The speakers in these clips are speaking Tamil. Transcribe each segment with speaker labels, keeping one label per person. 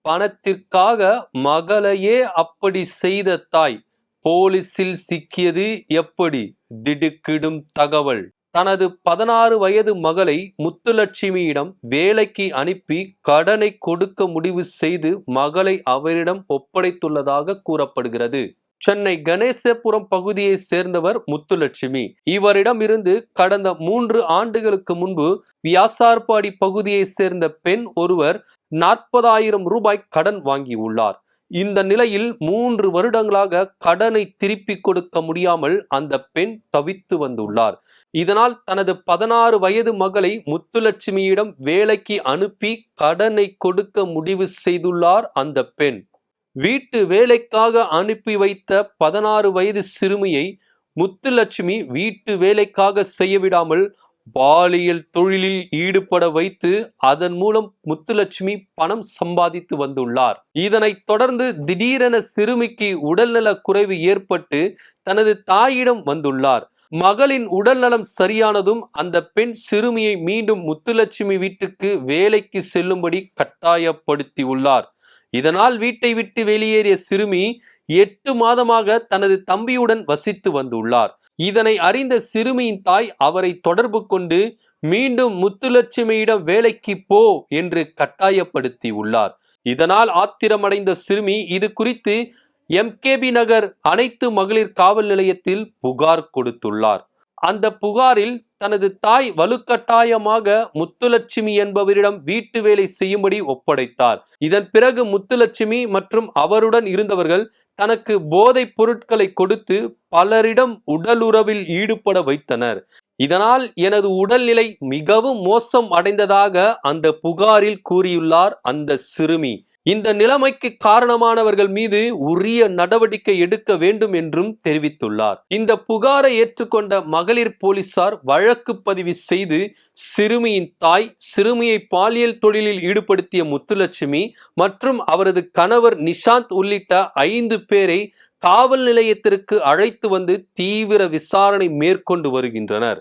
Speaker 1: பணத்திற்காக மகளையே அப்படி செய்த தாய் போலீசில் சிக்கியது எப்படி? திடுக்கிடும் தகவல். தனது 16 வயது மகளை முத்துலட்சுமியிடம் வேலைக்கு அனுப்பி கடனை கொடுக்க முடிவு செய்து மகளை அவரிடம் ஒப்படைத்துள்ளதாக கூறப்படுகிறது. சென்னை கணேசபுரம் பகுதியை சேர்ந்தவர் முத்துலட்சுமி. இவரிடம் இருந்து கடந்த 3 ஆண்டுகளுக்கு முன்பு வியாசார்பாடி பகுதியை சேர்ந்த பெண் ஒருவர் 40,000 ரூபாய் கடன் வாங்கியுள்ளார். இந்த நிலையில் 3 வருடங்களாக கடனை திருப்பி கொடுக்க முடியாமல் அந்த பெண் தவித்து வந்துள்ளார். இதனால் தனது 16 வயது மகளை முத்துலட்சுமியிடம் வேலைக்கு அனுப்பி கடனை கொடுக்க முடிவு செய்துள்ளார் அந்த பெண். வீட்டு வேலைக்காக அனுப்பி வைத்த 16 வயது சிறுமியை முத்துலட்சுமி வீட்டு வேலைக்காக செய்ய விடாமல் பாலியல் தொழிலில் ஈடுபட வைத்து அதன் மூலம் முத்துலட்சுமி பணம் சம்பாதித்து வந்துள்ளார். இதனைத் தொடர்ந்து திடீரென சிறுமிக்கு உடல்நல குறைவு ஏற்பட்டு தனது தாயிடம் வந்துள்ளார். மகளின் உடல்நலம் சரியானதும் அந்த பெண் சிறுமியை மீண்டும் முத்துலட்சுமி வீட்டுக்கு வேலைக்கு செல்லும்படி கட்டாயப்படுத்தி உள்ளார். இதனால் வீட்டை விட்டு வெளியேறிய சிறுமி 8 மாதமாக தனது தம்பியுடன் வசித்து வந்துள்ளார். இதனை அறிந்த சிறுமியின் தாய் அவரை தொடர்பு கொண்டு மீண்டும் முத்துலட்சுமியிடம் வேலைக்கு போ என்று கட்டாயப்படுத்தி உள்ளார். இதனால் ஆத்திரமடைந்த சிறுமி இது குறித்து எம்கேபி நகர் அனைத்து மகளிர் காவல் நிலையத்தில் புகார் கொடுத்துள்ளார். அந்த புகாரில் தனது தாய் வலுக்கட்டாயமாக முத்துலட்சுமி என்பவரிடம் வீட்டு வேலை செய்யும்படி ஒப்படைத்தார். இதன் பிறகு முத்துலட்சுமி மற்றும் அவருடன் இருந்தவர்கள் தனக்கு போதைப் பொருட்களை கொடுத்து பலரிடம் உடலுறவில் ஈடுபட வைத்தனர். இதனால் எனது உடல்நிலை மிகவும் மோசம் அடைந்ததாக அந்த புகாரில் கூறியுள்ளார் அந்த சிறுமி. இந்த நிலைமைக்கு காரணமானவர்கள் மீது உரிய நடவடிக்கை எடுக்க வேண்டும் என்றும் தெரிவித்துள்ளார். இந்த புகாரை ஏற்றுக்கொண்ட மகளிர் போலீசார் வழக்கு பதிவு செய்து சிறுமியின் தாய், சிறுமியை பாலியல் தொழிலில் ஈடுபடுத்திய முத்துலட்சுமி மற்றும் அவரது கணவர் நிஷாந்த் உள்ளிட்ட 5 பேரை காவல் நிலையத்திற்கு அழைத்து வந்து தீவிர விசாரணை மேற்கொண்டு வருகின்றனர்.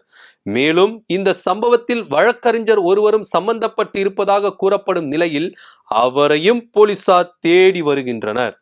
Speaker 1: மேலும் இந்த சம்பவத்தில் வழக்கறிஞர் ஒருவரும் சம்பந்தப்பட்டு இருப்பதாக கூறப்படும் நிலையில் அவரையும் போலீசார் தேடி வருகின்றனர்.